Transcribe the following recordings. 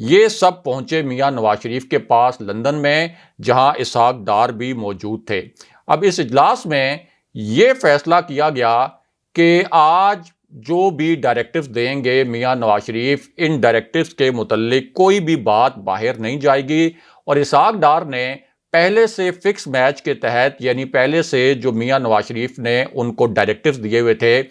یہ سب پہنچے میاں نواز شریف کے پاس لندن میں، جہاں اسحاق ڈار بھی موجود تھے۔ اب اس اجلاس میں یہ فیصلہ کیا گیا کہ آج جو بھی ڈائریکٹیوز دیں گے میاں نواز شریف، ان ڈائریکٹیوز کے متعلق کوئی بھی بات باہر نہیں جائے گی، اور اسحاق ڈار نے پہلے سے فکس میچ کے تحت، یعنی پہلے سے جو میاں نواز شریف نے ان کو ڈائریکٹیوز دیے ہوئے تھے،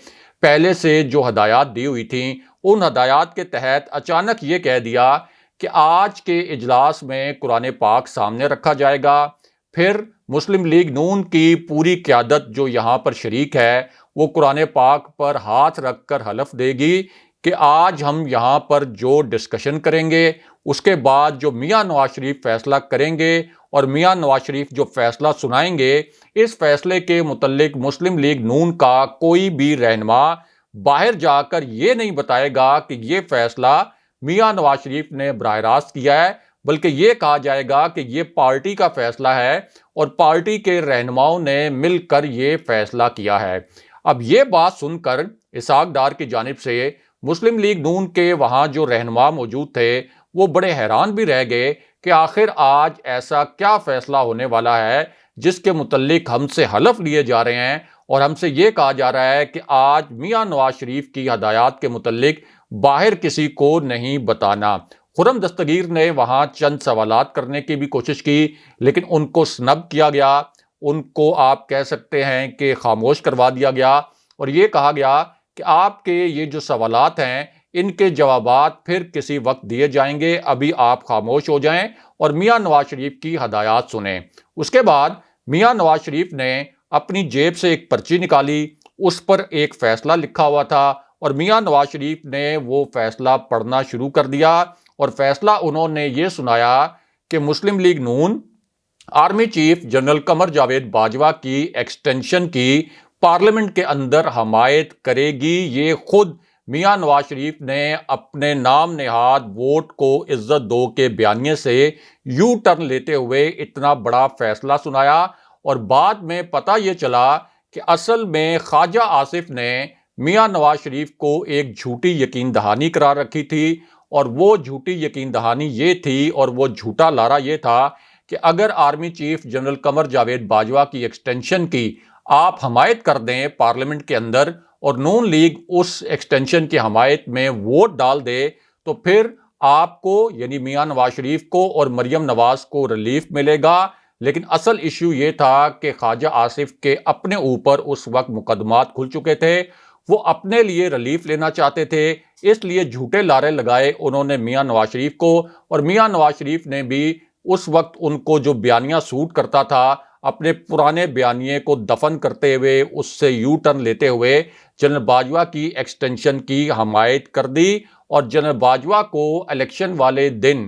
پہلے سے جو ہدایات دی ہوئی تھیں، ان ہدایات کے تحت اچانک یہ کہہ دیا کہ آج کے اجلاس میں قرآن پاک سامنے رکھا جائے گا۔ پھر مسلم لیگ نون کی پوری قیادت جو یہاں پر شریک ہے، وہ قرآن پاک پر ہاتھ رکھ کر حلف دے گی کہ آج ہم یہاں پر جو ڈسکشن کریں گے، اس کے بعد جو میاں نواز شریف فیصلہ کریں گے اور میاں نواز شریف جو فیصلہ سنائیں گے، اس فیصلے کے متعلق مسلم لیگ نون کا کوئی بھی رہنما باہر جا کر یہ نہیں بتائے گا کہ یہ فیصلہ میاں نواز شریف نے براہ راست کیا ہے، بلکہ یہ کہا جائے گا کہ یہ پارٹی کا فیصلہ ہے اور پارٹی کے رہنماؤں نے مل کر یہ فیصلہ کیا ہے۔ اب یہ بات سن کر اسحاق ڈار کی جانب سے مسلم لیگ نون کے وہاں جو رہنما موجود تھے، وہ بڑے حیران بھی رہ گئے کہ آخر آج ایسا کیا فیصلہ ہونے والا ہے جس کے متعلق ہم سے حلف لیے جا رہے ہیں اور ہم سے یہ کہا جا رہا ہے کہ آج میاں نواز شریف کی ہدایات کے متعلق باہر کسی کو نہیں بتانا۔ خرم دستگیر نے وہاں چند سوالات کرنے کی بھی کوشش کی، لیکن ان کو سنب کیا گیا، ان کو آپ کہہ سکتے ہیں کہ خاموش کروا دیا گیا، اور یہ کہا گیا کہ آپ کے یہ جو سوالات ہیں ان کے جوابات پھر کسی وقت دیے جائیں گے، ابھی آپ خاموش ہو جائیں اور میاں نواز شریف کی ہدایات سنیں۔ اس کے بعد میاں نواز شریف نے اپنی جیب سے ایک پرچی نکالی، اس پر ایک فیصلہ لکھا ہوا تھا، اور میاں نواز شریف نے وہ فیصلہ پڑھنا شروع کر دیا، اور فیصلہ انہوں نے یہ سنایا کہ مسلم لیگ نون army chief general Qamar Javed Bajwa کی ایکسٹینشن کی پارلیمنٹ کے اندر حمایت کرے گی۔ یہ خود میاں نواز شریف نے اپنے نام نہاد ووٹ کو عزت دو کے بیانیے سے یو ٹرن لیتے ہوئے اتنا بڑا فیصلہ سنایا، اور بعد میں پتہ یہ چلا کہ اصل میں خواجہ آصف نے میاں نواز شریف کو ایک جھوٹی یقین دہانی قرار رکھی تھی، اور وہ جھوٹی یقین دہانی یہ تھی اور وہ جھوٹا لارا یہ تھا کہ اگر army chief general Qamar Javed Bajwa کی ایکسٹینشن کی آپ حمایت کر دیں پارلیمنٹ کے اندر، اور نون لیگ اس ایکسٹینشن کی حمایت میں ووٹ ڈال دے، تو پھر آپ کو یعنی میاں نواز شریف کو اور مریم نواز کو ریلیف ملے گا۔ لیکن اصل ایشو یہ تھا کہ خواجہ آصف کے اپنے اوپر اس وقت مقدمات کھل چکے تھے، وہ اپنے لیے ریلیف لینا چاہتے تھے، اس لیے جھوٹے لارے لگائے انہوں نے میاں نواز شریف کو، اور میاں نواز شریف نے بھی اس وقت ان کو جو بیانیہ سوٹ کرتا تھا، اپنے پرانے بیانیے کو دفن کرتے ہوئے اس سے یو ٹرن لیتے ہوئے جنرل باجوہ کی ایکسٹینشن کی حمایت کر دی، اور جنرل باجوہ کو الیکشن والے دن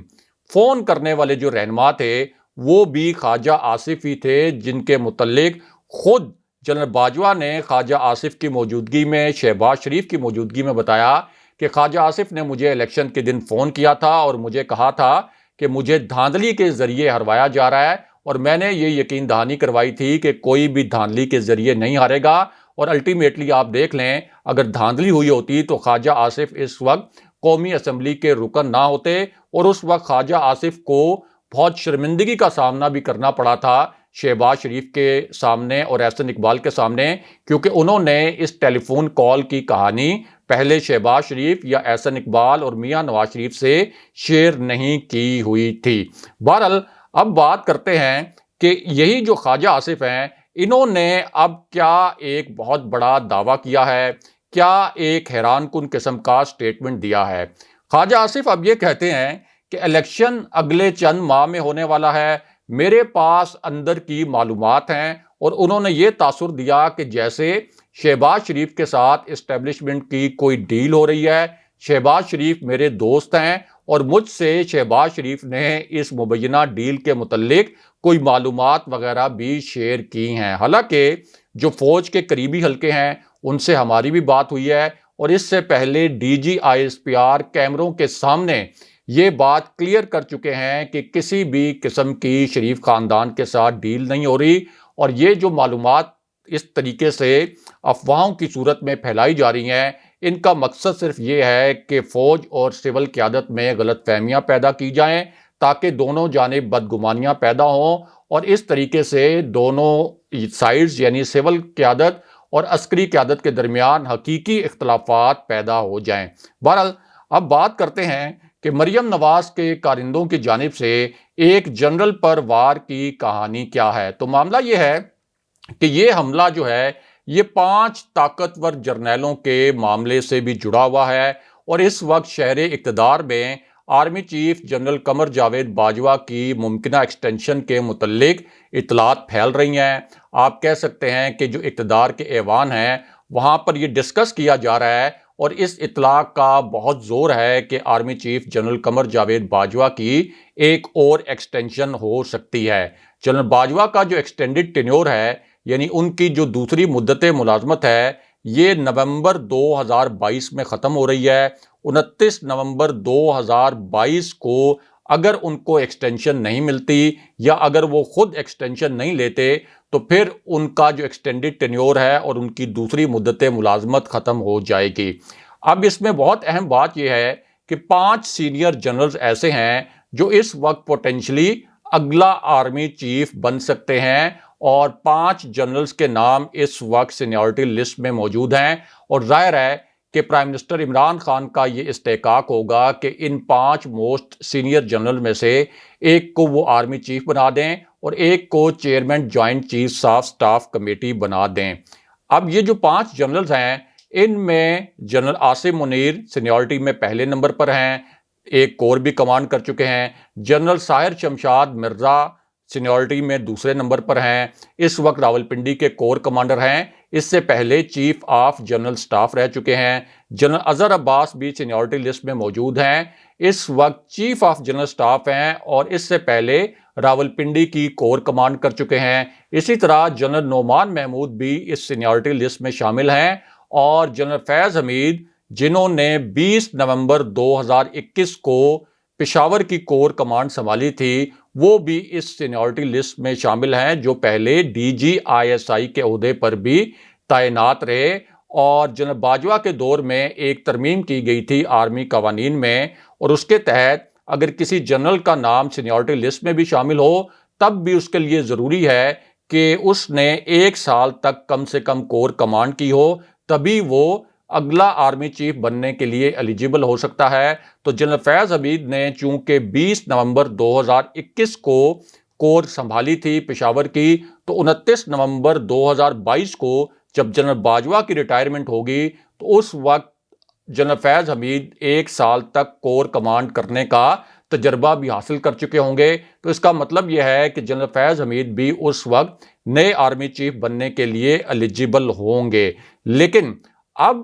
فون کرنے والے جو رہنما تھے وہ بھی خواجہ آصف ہی تھے، جن کے متعلق خود جنرل باجوہ نے خواجہ آصف کی موجودگی میں، شہباز شریف کی موجودگی میں بتایا کہ خواجہ آصف نے مجھے الیکشن کے دن فون کیا تھا اور مجھے کہا تھا کہ مجھے دھاندلی کے ذریعے ہروایا جا رہا ہے، اور میں نے یہ یقین دہانی کروائی تھی کہ کوئی بھی دھاندلی کے ذریعے نہیں ہارے گا، اور الٹیمیٹلی آپ دیکھ لیں اگر دھاندلی ہوئی ہوتی تو خواجہ آصف اس وقت قومی اسمبلی کے رکن نہ ہوتے، اور اس وقت خواجہ آصف کو بہت شرمندگی کا سامنا بھی کرنا پڑا تھا شہباز شریف کے سامنے اور احسن اقبال کے سامنے، کیونکہ انہوں نے اس ٹیلی فون کال کی کہانی پہلے شہباز شریف یا احسن اقبال اور میاں نواز شریف سے شیئر نہیں کی ہوئی تھی۔ بہرحال اب بات کرتے ہیں کہ یہی جو خواجہ آصف ہیں، انہوں نے اب کیا ایک بہت بڑا دعویٰ کیا ہے، کیا ایک حیران کن قسم کا سٹیٹمنٹ دیا ہے۔ خواجہ آصف اب یہ کہتے ہیں کہ الیکشن اگلے چند ماہ میں ہونے والا ہے، میرے پاس اندر کی معلومات ہیں، اور انہوں نے یہ تاثر دیا کہ جیسے شہباز شریف کے ساتھ اسٹیبلشمنٹ کی کوئی ڈیل ہو رہی ہے، شہباز شریف میرے دوست ہیں، اور مجھ سے شہباز شریف نے اس مبینہ ڈیل کے متعلق کوئی معلومات وغیرہ بھی شیئر کی ہیں۔ حالانکہ جو فوج کے قریبی حلقے ہیں ان سے ہماری بھی بات ہوئی ہے، اور اس سے پہلے D G I S P R کیمروں کے سامنے یہ بات کلیئر کر چکے ہیں کہ کسی بھی قسم کی شریف خاندان کے ساتھ ڈیل نہیں ہو رہی، اور یہ جو معلومات اس طریقے سے افواہوں کی صورت میں پھیلائی جا رہی ہیں، ان کا مقصد صرف یہ ہے کہ فوج اور سول قیادت میں غلط فہمیاں پیدا کی جائیں تاکہ دونوں جانب بدگمانیاں پیدا ہوں اور اس طریقے سے دونوں سائیڈز یعنی سول قیادت اور عسکری قیادت کے درمیان حقیقی اختلافات پیدا ہو جائیں۔ بہرحال اب بات کرتے ہیں کہ مریم نواز کے کارندوں کی جانب سے ایک جنرل پر وار کی کہانی کیا ہے۔ تو معاملہ یہ ہے کہ یہ حملہ جو ہے یہ 5 طاقتور جرنیلوں کے معاملے سے بھی جڑا ہوا ہے اور اس وقت شہر اقتدار میں army chief general Qamar Javed Bajwa کی ممکنہ ایکسٹینشن کے متعلق اطلاعات پھیل رہی ہیں۔ آپ کہہ سکتے ہیں کہ جو اقتدار کے ایوان ہیں وہاں پر یہ ڈسکس کیا جا رہا ہے اور اس اطلاع کا بہت زور ہے کہ army chief general Qamar Javed Bajwa کی ایک اور ایکسٹینشن ہو سکتی ہے۔ جنرل باجوہ کا جو ایکسٹینڈڈ ٹینیور ہے یعنی ان کی جو دوسری مدت ملازمت ہے یہ نومبر 2022 میں ختم ہو رہی ہے۔ 29 نومبر 2022 کو اگر ان کو ایکسٹینشن نہیں ملتی یا اگر وہ خود ایکسٹینشن نہیں لیتے تو پھر ان کا جو ایکسٹینڈڈ ٹینیور ہے اور ان کی دوسری مدت ملازمت ختم ہو جائے گی۔ اب اس میں بہت اہم بات یہ ہے کہ 5 سینئر جنرلز ایسے ہیں جو اس وقت پوٹینشلی اگلا آرمی چیف بن سکتے ہیں اور 5 جنرلز کے نام اس وقت سینیورٹی لسٹ میں موجود ہیں اور ظاہر ہے کہ پرائم منسٹر عمران خان کا یہ استحقاق ہوگا کہ ان 5 موسٹ سینئر جنرل میں سے ایک کو وہ آرمی چیف بنا دیں اور ایک کو chairman joint chief of staff committee بنا دیں۔ اب یہ جو 5 جنرلز ہیں ان میں جنرل عاصم منیر سینیورٹی میں پہلے نمبر پر ہیں، ایک کور بھی کمانڈ کر چکے ہیں۔ جنرل ساحر شمشاد مرزا سینیورٹی میں دوسرے نمبر پر ہیں، اس وقت راولپنڈی کے کور کمانڈر ہیں، اس سے پہلے چیف آف جنرل سٹاف رہ چکے ہیں۔ جنرل اظہر عباس بھی سینیورٹی لسٹ میں موجود ہیں، اس وقت چیف آف جنرل سٹاف ہیں اور اس سے پہلے راولپنڈی کی کور کمانڈ کر چکے ہیں۔ اسی طرح جنرل نعمان محمود بھی اس سینیورٹی لسٹ میں شامل ہیں اور جنرل فیض حمید جنہوں نے 20 نومبر 2021 کو پشاور کی کور کمانڈ سنبھالی تھی وہ بھی اس سینیورٹی لسٹ میں شامل ہیں جو پہلے D G I S I کے عہدے پر بھی تعینات رہے۔ اور جنرل باجوہ کے دور میں ایک ترمیم کی گئی تھی آرمی قوانین میں اور اس کے تحت اگر کسی جنرل کا نام سینیورٹی لسٹ میں بھی شامل ہو تب بھی اس کے لیے ضروری ہے کہ اس نے 1 سال تک کم سے کم کور کمانڈ کی ہو، تبھی وہ اگلا آرمی چیف بننے کے لیے ایلیجیبل ہو سکتا ہے۔ تو جنرل فیض حمید نے چونکہ 20 نومبر 2021 کو کور سنبھالی تھی پشاور کی، تو 29 نومبر 2022 کو جب جنرل باجوہ کی ریٹائرمنٹ ہوگی تو اس وقت جنرل فیض حمید 1 سال تک کور کمانڈ کرنے کا تجربہ بھی حاصل کر چکے ہوں گے۔ تو اس کا مطلب یہ ہے کہ جنرل فیض حمید بھی اس وقت نئے آرمی چیف بننے کے لیے ایلیجیبل ہوں گے۔ لیکن اب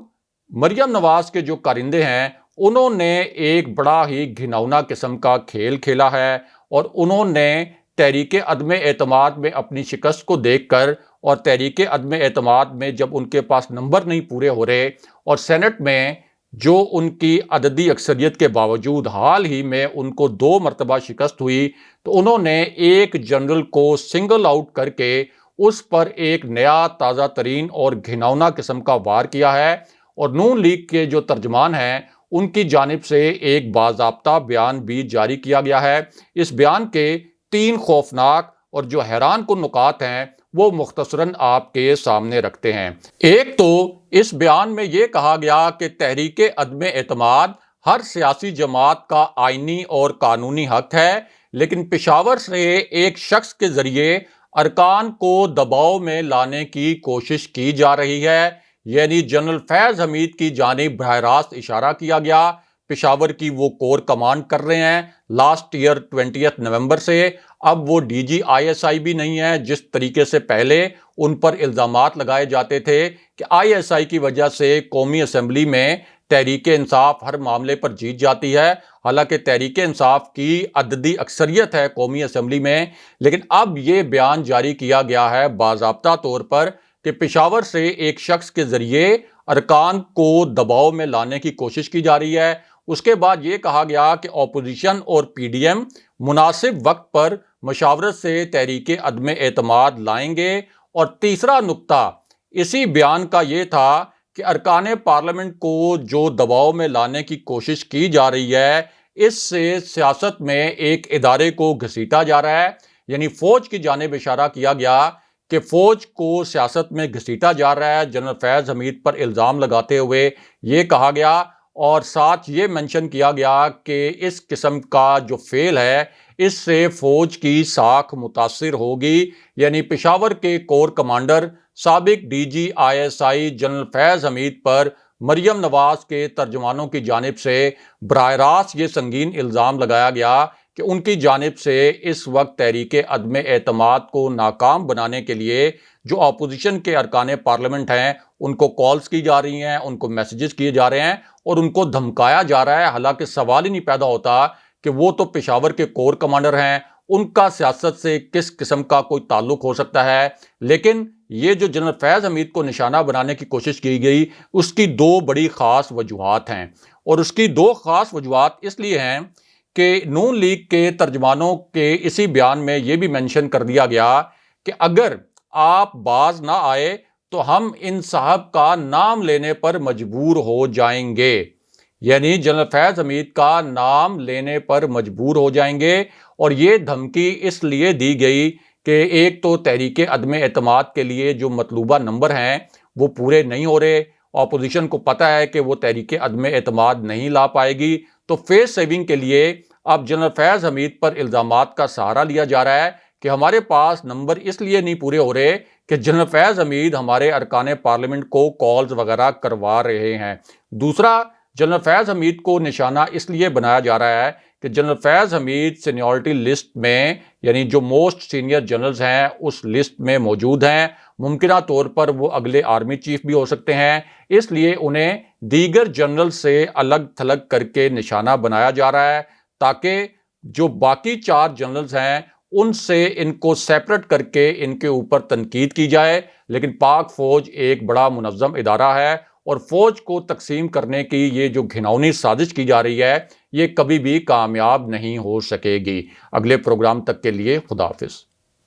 مریم نواز کے جو کارندے ہیں انہوں نے ایک بڑا ہی گھناؤنا قسم کا کھیل کھیلا ہے اور انہوں نے تحریک عدم اعتماد میں اپنی شکست کو دیکھ کر اور تحریک عدم اعتماد میں جب ان کے پاس نمبر نہیں پورے ہو رہے اور سینٹ میں جو ان کی عددی اکثریت کے باوجود حال ہی میں ان کو 2 مرتبہ شکست ہوئی، تو انہوں نے ایک جنرل کو سنگل آؤٹ کر کے اس پر ایک نیا تازہ ترین اور گھناؤنا قسم کا وار کیا ہے اور نون لیگ کے جو ترجمان ہیں ان کی جانب سے ایک باضابطہ بیان بھی جاری کیا گیا ہے۔ اس بیان کے 3 خوفناک اور جو حیران کن نکات ہیں وہ مختصراً آپ کے سامنے رکھتے ہیں۔ ایک تو اس بیان میں یہ کہا گیا کہ تحریک عدم اعتماد ہر سیاسی جماعت کا آئینی اور قانونی حق ہے، لیکن پشاور سے ایک شخص کے ذریعے ارکان کو دباؤ میں لانے کی کوشش کی جا رہی ہے، یعنی جنرل فیض حمید کی جانب براہ راست اشارہ کیا گیا۔ پشاور کی وہ کور کمانڈ کر رہے ہیں لاسٹ ایئر 20 نومبر سے، اب وہ D G I S I بھی نہیں ہے جس طریقے سے پہلے ان پر الزامات لگائے جاتے تھے کہ آئی ایس آئی کی وجہ سے قومی اسمبلی میں تحریک انصاف ہر معاملے پر جیت جاتی ہے، حالانکہ تحریک انصاف کی عددی اکثریت ہے قومی اسمبلی میں۔ لیکن اب یہ بیان جاری کیا گیا ہے باضابطہ طور پر کہ پشاور سے ایک شخص کے ذریعے ارکان کو دباؤ میں لانے کی کوشش کی جا رہی ہے۔ اس کے بعد یہ کہا گیا کہ اپوزیشن اور پی ڈی ایم مناسب وقت پر مشاورت سے تحریک عدم اعتماد لائیں گے۔ اور تیسرا نقطہ اسی بیان کا یہ تھا کہ ارکان پارلیمنٹ کو جو دباؤ میں لانے کی کوشش کی جا رہی ہے، اس سے سیاست میں ایک ادارے کو گھسیٹا جا رہا ہے۔ یعنی فوج کی جانب اشارہ کیا گیا کہ فوج کو سیاست میں گھسیٹا جا رہا ہے۔ جنرل فیض حمید پر الزام لگاتے ہوئے یہ کہا گیا اور ساتھ یہ منشن کیا گیا کہ اس قسم کا جو فعل ہے اس سے فوج کی ساکھ متاثر ہوگی۔ یعنی پشاور کے کور کمانڈر سابق ڈی جی ISI جنرل فیض حمید پر مریم نواز کے ترجمانوں کی جانب سے براہ راست یہ سنگین الزام لگایا گیا کہ ان کی جانب سے اس وقت تحریک عدم اعتماد کو ناکام بنانے کے لیے جو اپوزیشن کے ارکان پارلیمنٹ ہیں ان کو کالز کی جا رہی ہیں، ان کو میسیجز کیے جا رہے ہیں اور ان کو دھمکایا جا رہا ہے۔ حالانکہ سوال ہی نہیں پیدا ہوتا کہ وہ تو پشاور کے کور کمانڈر ہیں، ان کا سیاست سے کس قسم کا کوئی تعلق ہو سکتا ہے۔ لیکن یہ جو جنرل فیض حمید کو نشانہ بنانے کی کوشش کی گئی، اس کی دو بڑی خاص وجوہات ہیں، اور اس کی دو خاص وجوہات اس لیے ہیں کہ نون لیگ کے ترجمانوں کے اسی بیان میں یہ بھی منشن کر دیا گیا کہ اگر آپ باز نہ آئے تو ہم ان صاحب کا نام لینے پر مجبور ہو جائیں گے۔ یعنی جنرل فیض حمید کا نام لینے پر مجبور ہو جائیں گے، اور یہ دھمکی اس لیے دی گئی کہ ایک تو تحریک عدم اعتماد کے لیے جو مطلوبہ نمبر ہیں وہ پورے نہیں ہو رہے، اپوزیشن کو پتہ ہے کہ وہ تحریک عدم اعتماد نہیں لا پائے گی، تو فیس سیونگ کے لیے اب جنرل فیض حمید پر الزامات کا سہارا لیا جا رہا ہے کہ ہمارے پاس نمبر اس لیے نہیں پورے ہو رہے کہ جنرل فیض حمید ہمارے ارکان پارلیمنٹ کو کالز وغیرہ کروا رہے ہیں۔ دوسرا، جنرل فیض حمید کو نشانہ اس لیے بنایا جا رہا ہے کہ جنرل فیض حمید سینیورٹی لسٹ میں، یعنی جو موسٹ سینئر جنرلز ہیں اس لسٹ میں موجود ہیں، ممکنہ طور پر وہ اگلے آرمی چیف بھی ہو سکتے ہیں، اس لیے انہیں دیگر جنرل سے الگ تھلگ کر کے نشانہ بنایا جا رہا ہے تاکہ جو باقی 4 جنرلز ہیں ان سے ان کو سیپریٹ کر کے ان کے اوپر تنقید کی جائے۔ لیکن پاک فوج ایک بڑا منظم ادارہ ہے اور فوج کو تقسیم کرنے کی یہ جو گھناؤنی سازش کی جا رہی ہے یہ کبھی بھی کامیاب نہیں ہو سکے گی۔ اگلے پروگرام تک کے لیے خدا حافظ۔